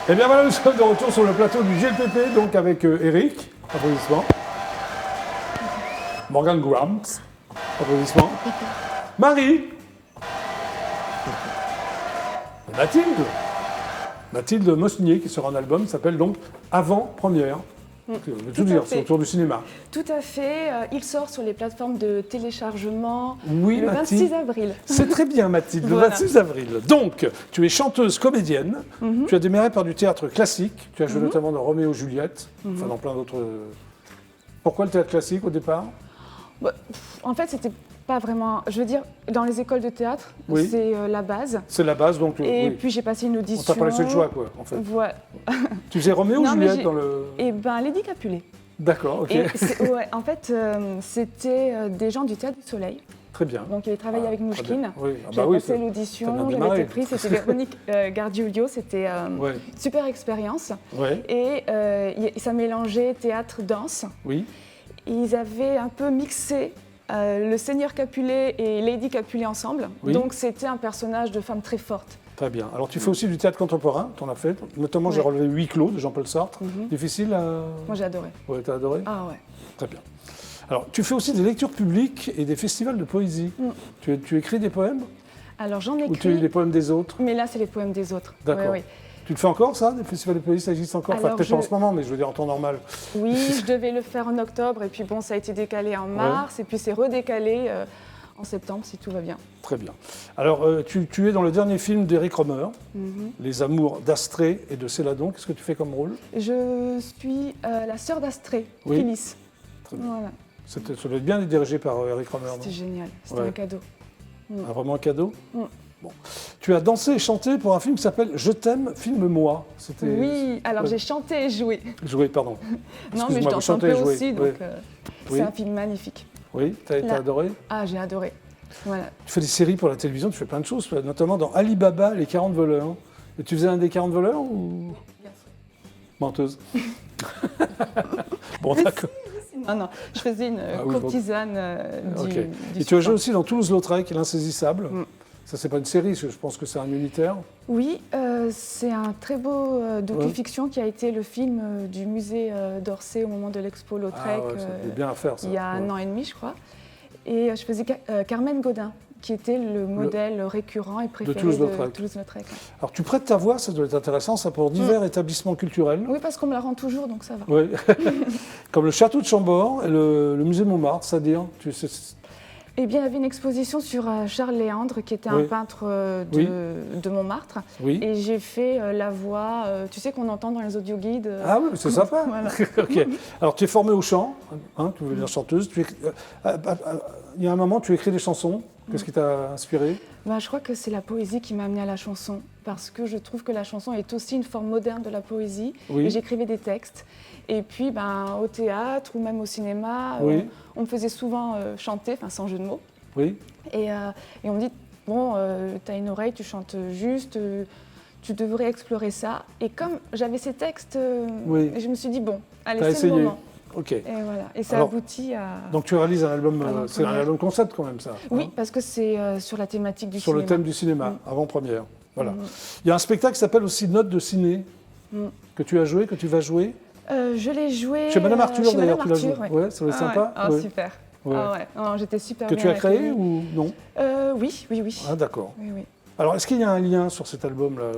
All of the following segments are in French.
Et bien voilà, nous sommes de retour sur le plateau du GLPP, donc avec Eric, applaudissements. Morgan Grant, applaudissements. Marie. Et Mathilde. Mathilde Mosnier, qui sera un album, s'appelle donc Avant-Première. Je veux tout dire, c'est autour du cinéma. Tout à fait. Il sort sur les plateformes de téléchargement Oui, le Mathilde. 26 avril. C'est très bien, Mathilde, Voilà. le 26 avril. Donc, tu es chanteuse comédienne. Tu as démarré par du théâtre classique. Tu as joué notamment dans Roméo et Juliette, enfin dans plein d'autres. Pourquoi le théâtre classique au départ? Bah, en fait, c'était pas vraiment. Je veux dire, dans les écoles de théâtre, Oui. c'est la base. C'est la base, donc. Et oui. puis j'ai passé une On audition. t'a pas laissé le choix, quoi, en fait. Voilà. Tu faisais Roméo ou Non, mais Juliette j'ai- dans le. Et ben, Lady Capulet. D'accord, ok. Et ouais, en fait, c'était des gens du Théâtre du Soleil. Très bien. Donc, ils travaillaient avec très Mouchkine. bien. Oui, J'ai oui, passé t'as bien l'audition, j'avais démarré. été prise. C'était Véronique Gargiulio. C'était Ouais. super expérience. Ouais. Et ça mélangeait théâtre-danse. Oui. Ils avaient un peu mixé le Seigneur Capulet et Lady Capulet ensemble. Oui. Donc, c'était un personnage de femme très forte. Très bien. Alors, tu fais aussi du théâtre contemporain, tu en as fait. Notamment, j'ai Ouais. relevé Huis clos de Jean-Paul Sartre. Difficile à. Moi, j'ai adoré. Ouais, t'as adoré? Ah ouais. Très bien. Alors, tu fais aussi des lectures publiques et des festivals de poésie. Tu écris des poèmes? Alors, j'en Ou tu écris, lis les poèmes des autres? mais là, c'est les poèmes des autres. D'accord. Ouais, ouais. Tu le fais encore, ça? Des festivals de poésie, ça existe encore? Enfin, Alors, peut-être pas en ce moment, mais je veux dire en temps normal. Oui, je devais le faire en octobre, et puis bon, ça a été décalé en mars, et puis c'est redécalé en septembre, si tout va bien. Très bien. Alors, tu es dans le dernier film d'Éric Rohmer, Les Amours d'Astrée et de Céladon. Qu'est-ce que tu fais comme rôle? Je suis la sœur d'Astrée, Oui. Phyllis. Très bien. Voilà, Ça doit être bien dirigé par Éric Rohmer, non? c'était génial, c'était Ouais. un cadeau. Ah, vraiment un cadeau? Mm. Bon. Tu as dansé et chanté pour un film qui s'appelle Je t'aime, filme-moi. C'était. Oui, alors Ouais. j'ai chanté et joué. Joué, pardon. Non, mais je Excuse-moi, danse vous un chantez peu et jouez. aussi, donc Oui. c'est Oui. un film magnifique. Oui, t'as Là. adoré? Ah, j'ai adoré. Voilà. Tu fais des séries pour la télévision, tu fais plein de choses, notamment dans Alibaba, les 40 voleurs. Et tu faisais un des 40 voleurs ou menteuse? Bon, d'accord. Non, non, je faisais une oui, bon. courtisane Ok. du Et tu as sultan. joué aussi dans Toulouse-Lautrec, L'Insaisissable. Mm. Ça, c'est pas une série, je pense que c'est un unitaire. Oui, c'est un très beau docu-fiction qui a été le film du musée d'Orsay au moment de l'expo Lautrec Ah ouais, c'est bien à faire, ça. il y a Ouais. un an et demi, je crois. Et je faisais Carmen Godin, qui était le modèle récurrent et préféré de Toulouse-Lautrec. Toulouse-Lautrec. Alors, tu prêtes ta voix, ça doit être intéressant, ça, pour divers établissements culturels. Oui, parce qu'on me la rend toujours, donc ça va. Oui. Comme le château de Chambord et le musée Montmartre, c'est-à-dire Eh bien, il y avait une exposition sur Charles Léandre, qui était Oui. un peintre Oui. de Montmartre. Oui. Et j'ai fait la voix, tu sais, qu'on entend dans les audioguides. Ah oui, c'est sympa. Voilà. Ok. Alors, tu es formée au chant, hein, tu veux dire chanteuse. Il y a un moment, tu écris des chansons. Qu'est-ce qui t'a inspiré? Ben, je crois que c'est la poésie qui m'a amenée à la chanson, parce que je trouve que la chanson est aussi une forme moderne de la poésie. Oui. Et j'écrivais des textes. Et puis, au théâtre ou même au cinéma, Oui. on me faisait souvent chanter, sans jeu de mots. Oui. Et on me dit, bon, tu as une oreille, tu chantes juste, tu devrais explorer ça. Et comme j'avais ces textes, Oui. je me suis dit, bon, allez, T'as c'est le essayé. moment. Ok. Et voilà. Et ça Alors, aboutit à... Donc, tu réalises un album, Avant-première. c'est un album concept quand même, ça. Oui, hein, parce que c'est sur la thématique du sur cinéma. le thème du cinéma, avant-première. Voilà. Il y a un spectacle qui s'appelle aussi Notes de ciné, que tu as joué, que tu vas jouer. Je l'ai joué Chez Madame Arthur, chez d'ailleurs, Madame tu l'as Arthur, joué. Ouais, ça doit être sympa. Ah, Ouais. super. Ouais. Ah ouais, non, j'étais super Que bien tu as créé accueillie. ou non? Oui. Ah, d'accord. Oui. Alors, est-ce qu'il y a un lien sur cet album-là?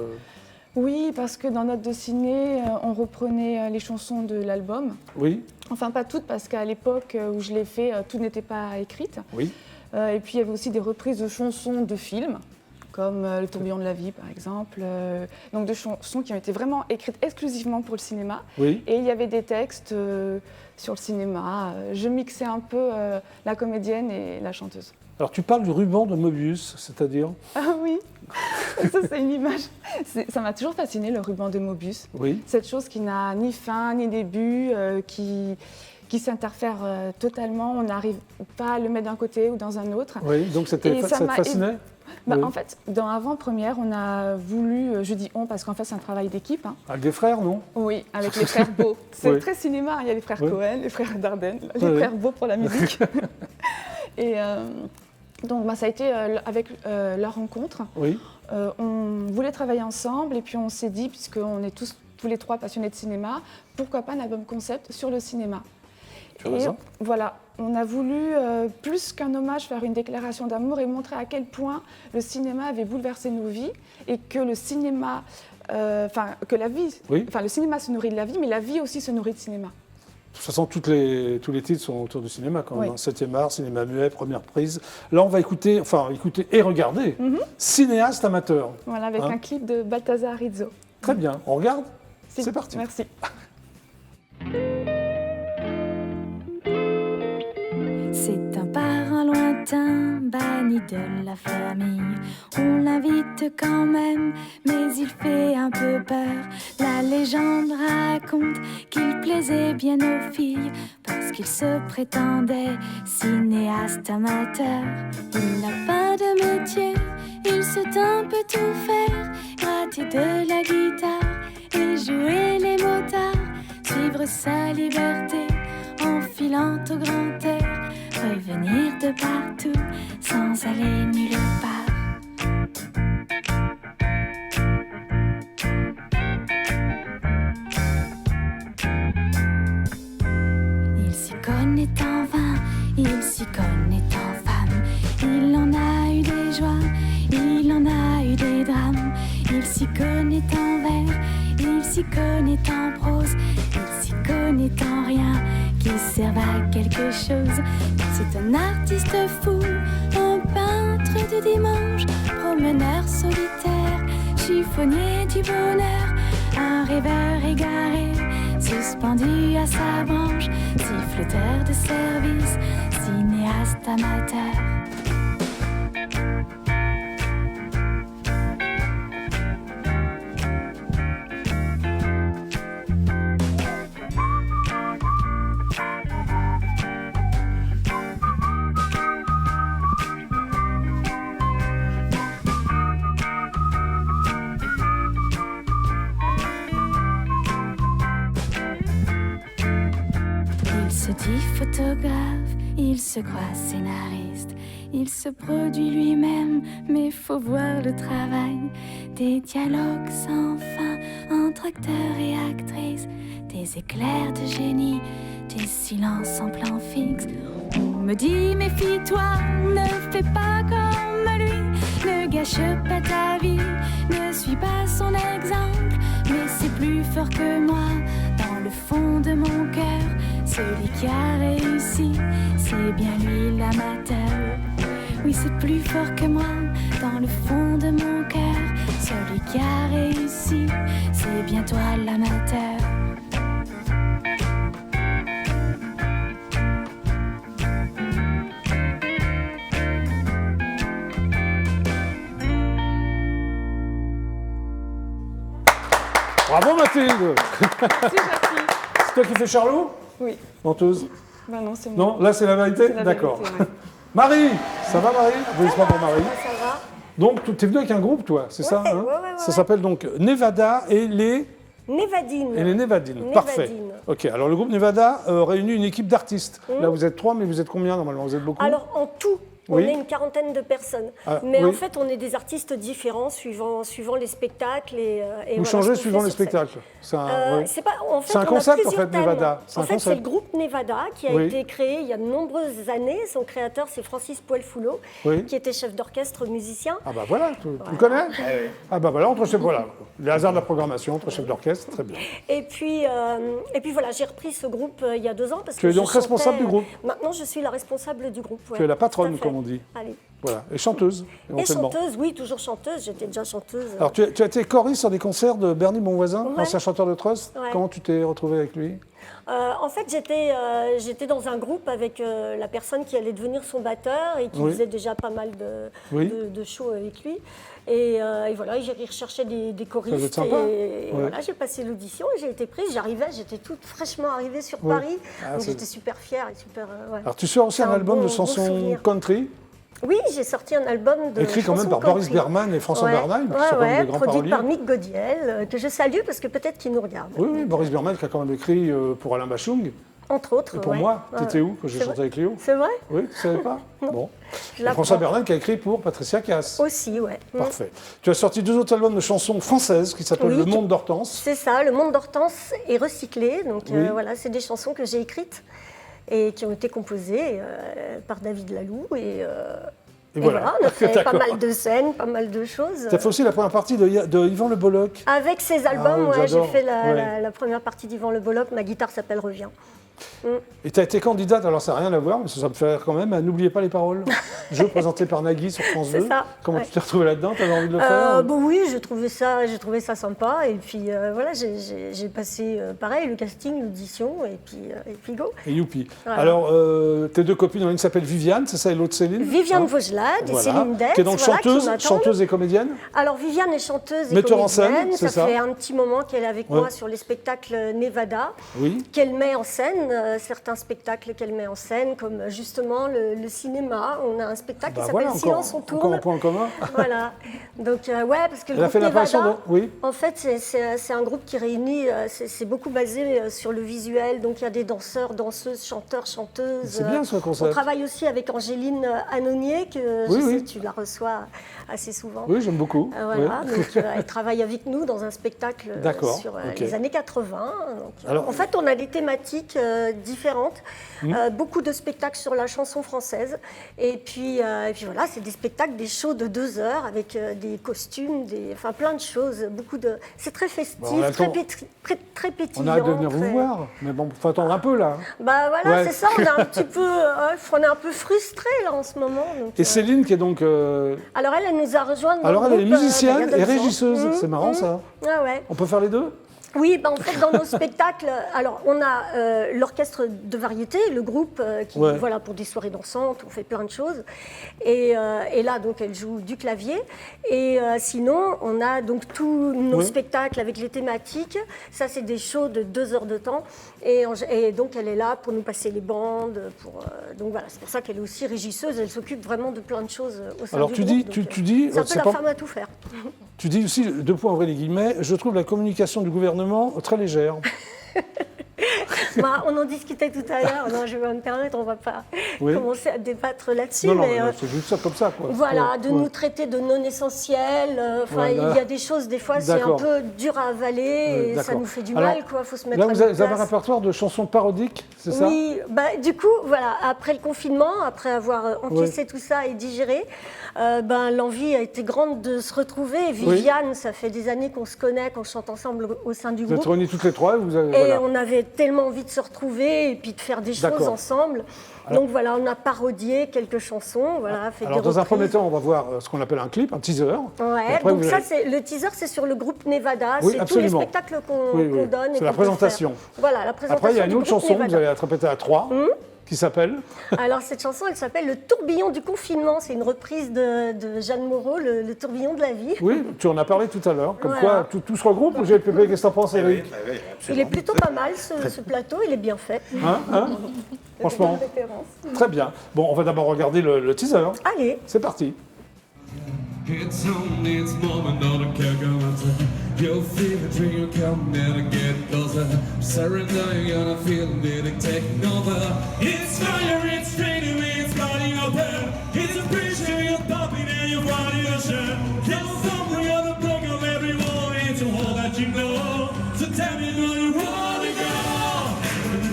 Oui, parce que dans Notes de ciné, on reprenait les chansons de l'album. Oui, Enfin, pas toutes, parce qu'à l'époque où je l'ai fait, tout n'était pas écrite. oui. Et puis, il y avait aussi des reprises de chansons de films, comme Le tourbillon de la vie, par exemple. Donc, de chansons qui ont été vraiment écrites exclusivement pour le cinéma. Oui. Et il y avait des textes sur le cinéma. Je mixais un peu la comédienne et la chanteuse. Alors, tu parles du ruban de Mobius, c'est-à-dire? Ah oui, ça c'est une image. Ça m'a toujours fasciné, le ruban de Mobius. Oui. Cette chose qui n'a ni fin ni début, qui s'interfère totalement. On n'arrive pas à le mettre d'un côté ou dans un autre. Oui, donc ça Et te ça m'a fascinait? Oui. En fait, dans Avant-Première, on a voulu, je dis on parce qu'en fait c'est un travail d'équipe. Hein. Avec des frères, non? Oui, avec les frères Beau. C'est Oui. très cinéma, il y a les frères Oui. Cohen, les frères Dardenne, les Oui. frères Beau pour la musique. Donc ça a été avec leur rencontre. Oui. On voulait travailler ensemble et puis on s'est dit, puisqu'on est tous les trois passionnés de cinéma, pourquoi pas un album concept sur le cinéma. Tu as raison. Voilà, on a voulu, plus qu'un hommage, faire une déclaration d'amour et montrer à quel point le cinéma avait bouleversé nos vies et que le cinéma, que la vie, le cinéma se nourrit de la vie, mais la vie aussi se nourrit de cinéma. De toute façon, tous les titres sont autour du cinéma quand même. 7e art, cinéma muet, première prise. Là, on va écouter et regarder Cinéaste amateur. Voilà, avec un clip de Balthazar Rizzo. Très bien, on regarde. C'est parti. Merci. C'est un parent lointain, banni de la famille. On l'invite quand même, mais il fait un peu peur. La légende raconte qu'il plaisait bien aux filles, parce qu'il se prétendait cinéaste amateur. Il n'a pas de métier, il sait un peu tout faire, gratter de la guitare et jouer les motards, suivre sa liberté en filant au grand air, revenir de partout sans aller nulle part. Il s'y connaît en vin, il s'y connaît en femme, il en a eu des joies, il en a eu des drames. Il s'y connaît en vers, il s'y connaît en prose, il s'y connaît en rien qui serve à quelque chose. C'est un artiste fou, un peintre du dimanche, promeneur solitaire, chiffonnier du bonheur, un rêveur égaré, suspendu à sa branche, siffleteur de service, cinéaste amateur. Photographe, il se croit scénariste, il se produit lui-même, mais faut voir le travail. Des dialogues sans fin entre acteurs et actrices, des éclairs de génie, des silences en plan fixe. On me dit méfie-toi, ne fais pas comme lui, ne gâche pas ta vie, ne suis pas son exemple, mais c'est plus fort que moi, dans le fond de mon cœur. Celui qui a réussi, c'est bien lui l'amateur. Oui, c'est plus fort que moi, dans le fond de mon cœur. Celui qui a réussi, c'est bien toi l'amateur. Bravo Mathilde. Merci Jackie. C'est toi qui fais Charlot? Oui. Menteuse? Ben non, c'est moi. Non, là c'est la vérité? D'accord. Marie, ça va Marie? Applaudissements pour Marie. Ça va. Donc tu es venue avec un groupe toi, c'est ça hein? Ouais. Ça s'appelle donc Nevada et les... Nevadines. Et les Nevadines, parfait. Ok, alors le groupe Nevada réunit une équipe d'artistes. Là vous êtes 3, mais vous êtes combien normalement? Vous êtes beaucoup? Alors en tout, on est une quarantaine de personnes. Mais en fait, on est des artistes différents suivant les spectacles. Et vous changez suivant les spectacles? C'est un concept en fait, Nevada. En fait, c'est le groupe Nevada qui a été créé il y a de nombreuses années. Son créateur, c'est Francis Poelfoulo, qui était chef d'orchestre, musicien. Ah bah voilà, tu le connais? Ah bah voilà, voilà, les hasards de la programmation, entre chef d'orchestre, très bien. Et puis voilà, j'ai repris ce groupe il y a 2 ans. Parce tu es donc responsable du groupe? Maintenant, je suis la responsable du groupe. Tu es la patronne, comme on dit. Allez. Voilà. Et chanteuse, éventuellement. Et chanteuse, oui, toujours chanteuse. J'étais déjà chanteuse. Alors, tu as été choriste sur des concerts de Bernie Bonvoisin, ancien chanteur de Trust. Ouais. Comment tu t'es retrouvée avec lui? En fait, j'étais dans un groupe avec la personne qui allait devenir son batteur et qui faisait déjà pas mal de shows avec lui. Et voilà, j'ai recherché des choristes. Ça sympa. Et voilà, j'ai passé l'audition et j'ai été prise. J'étais toute fraîchement arrivée sur Paris. Donc j'étais super fière et super. Alors, tu sors aussi un album de chansons country? Oui, j'ai sorti un album de écrit quand même par country. Boris Berman et François Bernheim, qui sont des grands produit paroliers. par Mick Godiel, que je salue parce que peut-être qu'il nous regarde. Oui, Boris Berman qui a quand même écrit pour Alain Bachung. Entre autres. Et pour moi, t'étais où quand j'ai chanté avec Léo? C'est vrai? Oui, tu savais pas? Non. Bon. François Bernal qui a écrit pour Patricia Cass. Aussi, ouais. Parfait. Tu as sorti 2 autres albums de chansons françaises qui s'appellent Le Monde d'Hortense. C'est ça, Le Monde d'Hortense est recyclé. Donc voilà, c'est des chansons que j'ai écrites et qui ont été composées par David Laloux. Et voilà, on a fait pas mal de scènes, pas mal de choses. Tu as fait aussi la première partie de Yvan Le Bolloc. Avec ses albums, j'ai fait la première partie d'Yvan Le Bolloc. Ma guitare s'appelle Reviens. Et tu as été candidate, alors ça n'a rien à voir, mais ça me fait rire quand même, à N'oubliez pas les paroles. Jeu présenté par Nagui sur France 2. Ça. Comment tu t'es retrouvée là-dedans? Tu avais envie de le faire? Bon, oui, j'ai trouvé ça sympa. Et puis voilà, j'ai passé pareil, le casting, l'audition, et puis go. Et youpi. Voilà. Alors, tes 2 copines, l'une s'appelle Viviane, c'est ça, et l'autre Céline? Viviane Vaugelade et Céline Detz. Qui est donc chanteuse et comédienne? Alors, Viviane est chanteuse et metteur comédienne. en scène, c'est ça? Ça fait un petit moment qu'elle est avec moi sur les spectacles Nevada, qu'elle met en scène, certains spectacles qu'elle met en scène, comme justement le cinéma. On a un spectacle qui s'appelle Silence on tourne. Encore un point en commun. Voilà. Donc, parce que le Elle a fait l'impression de... Oui. En fait, c'est un groupe qui réunit, c'est beaucoup basé sur le visuel. Donc, il y a des danseurs, danseuses, chanteurs, chanteuses. C'est bien ce concept. On travaille aussi avec Angéline Annonier, que je sais que tu la reçois assez souvent. Oui, j'aime beaucoup. Voilà. Donc, elle travaille avec nous dans un spectacle sur les années 80. Donc, alors, en fait, on a des thématiques différentes. Beaucoup de spectacles sur la chanson française. Et puis voilà, c'est des spectacles, des shows de 2 heures avec des costumes, enfin plein de choses. C'est très festif, très pétillant. On a hâte de venir vous voir, mais bon, il faut attendre un peu là. Bah voilà, c'est ça, on est un petit peu, on est un peu frustrés là en ce moment. Donc, et Céline qui est donc... Alors elle nous a rejoint dans Alors le elle groupe, est musicienne et régisseuse, c'est marrant ça. Ah ouais. On peut faire les deux? Oui, en fait, dans nos spectacles, alors on a l'orchestre de variété, le groupe qui, voilà, pour des soirées dansantes, on fait plein de choses. Et là, donc, elle joue du clavier. Et sinon, on a donc tous nos spectacles avec les thématiques. Ça, c'est des shows de 2 heures de temps. Et donc, elle est là pour nous passer les bandes. Donc voilà, c'est pour ça qu'elle est aussi régisseuse. Elle s'occupe vraiment de plein de choses au sein du groupe. Tu dis... C'est un peu la femme à tout faire. Tu dis aussi, 2 points ouvrez les guillemets, je trouve la communication du gouvernement très légère. On en discutait tout à l'heure, non, je vais me permettre, on ne va pas commencer à débattre là-dessus. Non, c'est juste ça comme ça. Quoi. Voilà, nous traiter de non essentiels. Il y a des choses, des fois, c'est un peu dur à avaler et ça nous fait du mal, il faut se mettre à notre place. Vous avez un répertoire de chansons parodiques, c'est ça? Oui, du coup, voilà, après le confinement, après avoir encaissé tout ça et digéré, l'envie a été grande de se retrouver. Et Viviane, ça fait des années qu'on se connaît, qu'on chante ensemble au sein du groupe. Vous êtes réunis toutes les 3 et on avait tellement envie de se retrouver et puis de faire des choses ensemble. Donc voilà, on a parodié quelques chansons. Voilà, fait alors des dans un premier temps, on va voir ce qu'on appelle un clip, un teaser. Ouais, donc ça, le teaser, c'est sur le groupe Nevada. C'est tous les spectacles qu'on donne. C'est la présentation. Voilà, la présentation. Après, il y a une autre chanson que vous allez répéter à 3. Qui s'appelle? Alors cette chanson, elle s'appelle Le tourbillon du confinement. C'est une reprise de Jeanne Moreau, le tourbillon de la vie. Oui, tu en as parlé tout à l'heure. Comme quoi, tout se regroupe. Ou GLPP, qu'est-ce que t'en penses, Eric? Il est plutôt pas mal, ce plateau. Il est bien fait. Franchement, très bien. Bon, on va d'abord regarder le teaser. Allez. C'est parti. It's on its moment, don't care you'll feel it when you come and get closer. Surrender, you're gonna feel it taking over. It's fire, it's straight away, it's starting over. It's a pressure, you're popping and your body ocean. You're somewhere on the break of every wall, it's all that you know. So tell me where you wanna go.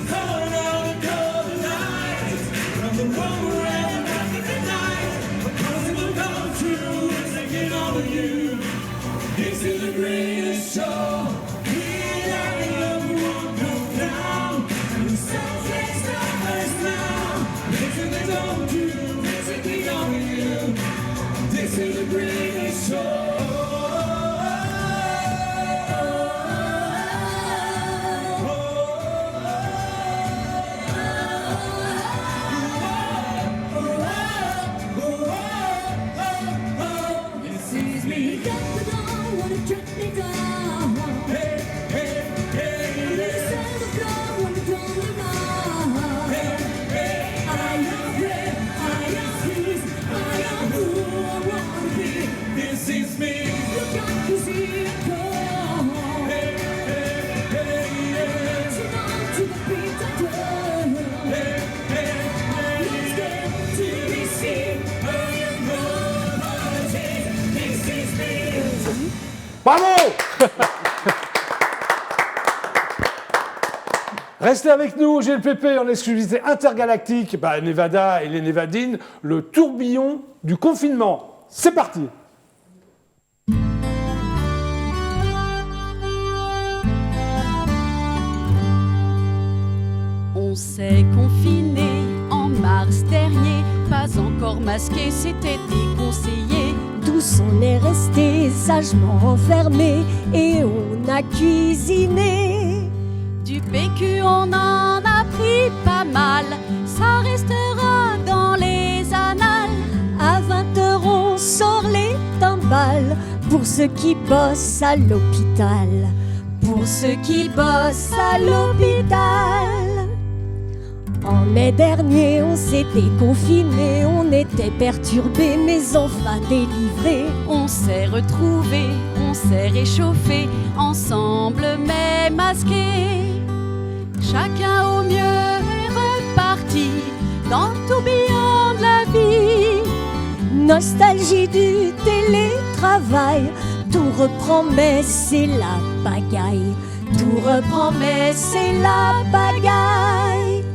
Calling out the cold night from the one where every night. Because it will come true, it's taking over you. This is the greatest show. We are everyone come down. And the sun's next stars now. This is the don't do, it's taking over you. This is the greatest show. To the beat of Bravo. Restez avec nous, GLPP en exclusivité intergalactique, Nevada et les Névadines, le tourbillon du confinement. C'est parti. On s'est confiné en mars dernier, pas encore masqué, c'était déconseillé. Tous on est resté sagement enfermés et on a cuisiné. Du PQ on en a pris pas mal, ça restera dans les annales. À 20h on sort les timbales pour ceux qui bossent à l'hôpital. Pour ceux qui bossent à l'hôpital. En mai dernier on s'était confinés, on était perturbés mais enfin délivrés. On s'est retrouvés, on s'est réchauffés, ensemble mais masqués. Chacun au mieux est reparti dans le tourbillon de la vie. Nostalgie du télétravail, tout reprend mais c'est la pagaille. Tout reprend mais c'est la pagaille.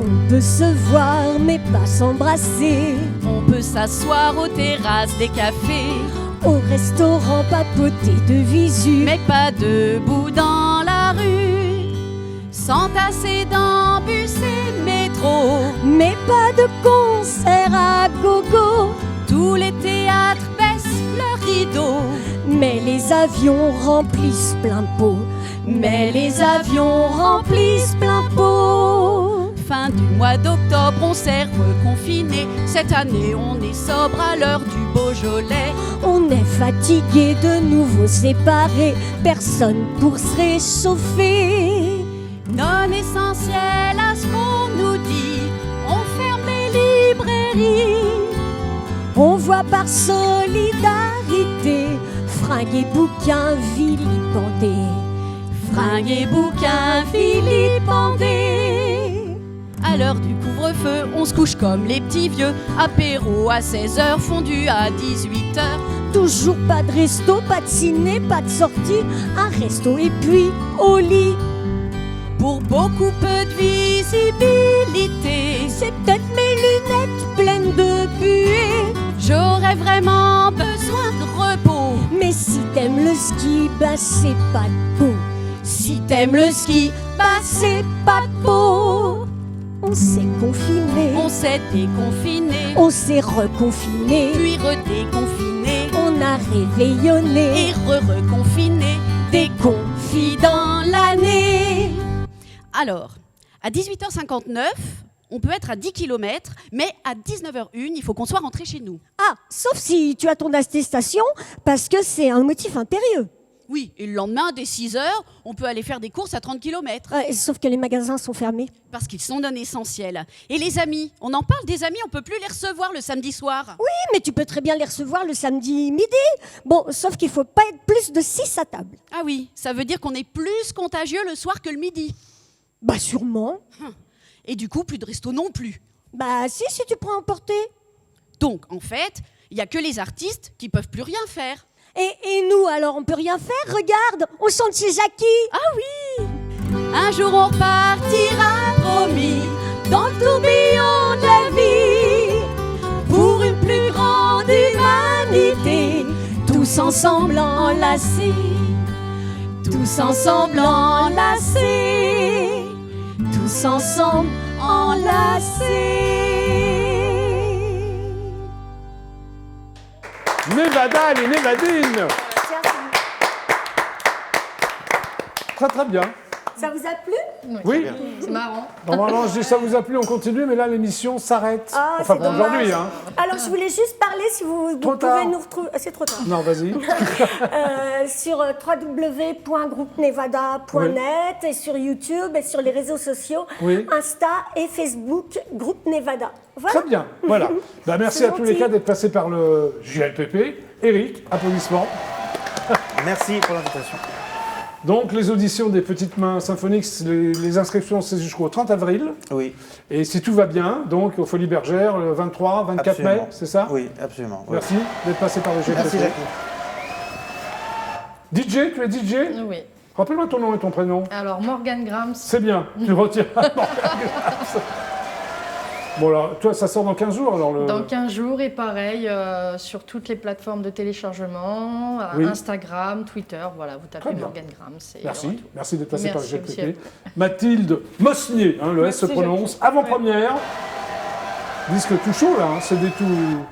On peut se voir mais pas s'embrasser. On peut s'asseoir aux terrasses des cafés, au restaurant papoter de visu, mais pas debout dans la rue. S'entasser dans bus et métro, mais pas de concert à gogo. Tous les théâtres baissent leurs rideaux, mais les avions remplissent plein pot. Mais les avions remplissent plein pot. Fin du mois d'octobre, on s'est reconfiné. Cette année, on est sobre à l'heure du Beaujolais. On est fatigué, de nouveau séparés. Personne pour se réchauffer. Non essentiel à ce qu'on nous dit, on ferme les librairies. On voit par solidarité fringues et bouquins vilipendés. Fringues et bouquins vilipendés. À l'heure du couvre-feu, on se couche comme les petits vieux. Apéro à 16h, fondu à 18h. Toujours pas de resto, pas de ciné, pas de sortie. Un resto et puis au lit. Pour beaucoup peu de visibilité, c'est peut-être mes lunettes pleines de buée. J'aurais vraiment besoin de repos. Mais si t'aimes le ski, bah c'est pas de peau. Si t'aimes le ski, bah c'est pas de peau. On s'est confiné, on s'est déconfiné, on s'est reconfiné, puis redéconfiné. On a réveillonné et reconfiné, déconfi dans l'année. Alors, à 18h59, on peut être à 10 km, mais à 19h01, il faut qu'on soit rentré chez nous. Ah, sauf si tu as ton attestation, parce que c'est un motif impérieux. Oui, et le lendemain, dès 6h, on peut aller faire des courses à 30 km. Sauf que les magasins sont fermés. Parce qu'ils sont non essentiels. Et les amis, on en parle des amis, on peut plus les recevoir le samedi soir. Oui, mais tu peux très bien les recevoir le samedi midi. Bon, sauf qu'il faut pas être plus de 6 à table. Ah oui, ça veut dire qu'on est plus contagieux le soir que le midi. Bah sûrement. Et du coup, plus de resto non plus. Bah si tu prends à emporter. Donc, en fait, il n'y a que les artistes qui peuvent plus rien faire. Et nous, alors, on peut rien faire? Regarde, on chante chez Jackie. Ah oui! Un jour on repartira, promis, dans le tourbillon de la vie, pour une plus grande humanité, tous ensemble enlacés, tous ensemble enlacés, tous ensemble enlacés. Nevada, les Névadines. Très très bien. Ça vous a plu? Oui. C'est marrant. Normalement, je dis ça vous a plu, on continue, mais là l'émission s'arrête. Ah, enfin pour aujourd'hui. Hein. Alors je voulais juste parler, si vous pouvez nous retrouver. C'est trop tard. Non, vas-y. Sur www.groupenevada.net et sur YouTube et sur les réseaux sociaux, Insta et Facebook, Groupe Nevada. Voilà. Très bien, voilà. Merci à tous les cas d'être passés par le JLPP. Eric, applaudissements. Merci pour l'invitation. Donc, les auditions des Petites Mains Symphoniques, les inscriptions, c'est jusqu'au 30 avril. Oui. Et si tout va bien, donc, aux Folies Bergères, le 23, 24 mai, c'est ça? Oui, absolument. Merci d'être passé par le JLPP. Merci, Jackie. DJ, tu es DJ? Oui. Rappelle-moi ton nom et ton prénom. Alors, Morgane Grams. C'est bien, tu retiens Morgane Grams. Bon, alors, toi, ça sort dans 15 jours alors Dans 15 jours, et pareil, sur toutes les plateformes de téléchargement, Instagram, Twitter, voilà, vous tapez Morgane Grams. Merci, merci d'être passé par le Merci GPP. Mathilde Mosnier, le S se prononce, avant-première. Disque tout chaud, là, CD tout...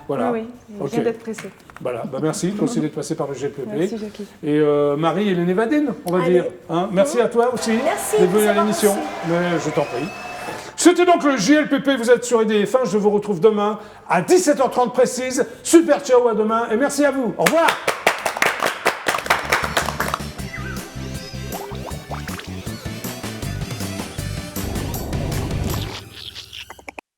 Voilà. Oui, je viens d'être pressée. Voilà, merci, toi aussi d'être passé par le GPP. Merci, Jackie. Et Marie-Hélène Evadine, on va dire. Hein, merci à toi aussi d'être venue à l'émission. Mais je t'en prie. C'était donc le JLPP, vous êtes sur IDF1, je vous retrouve demain à 17h30 précise. Super ciao, à demain et merci à vous. Au revoir.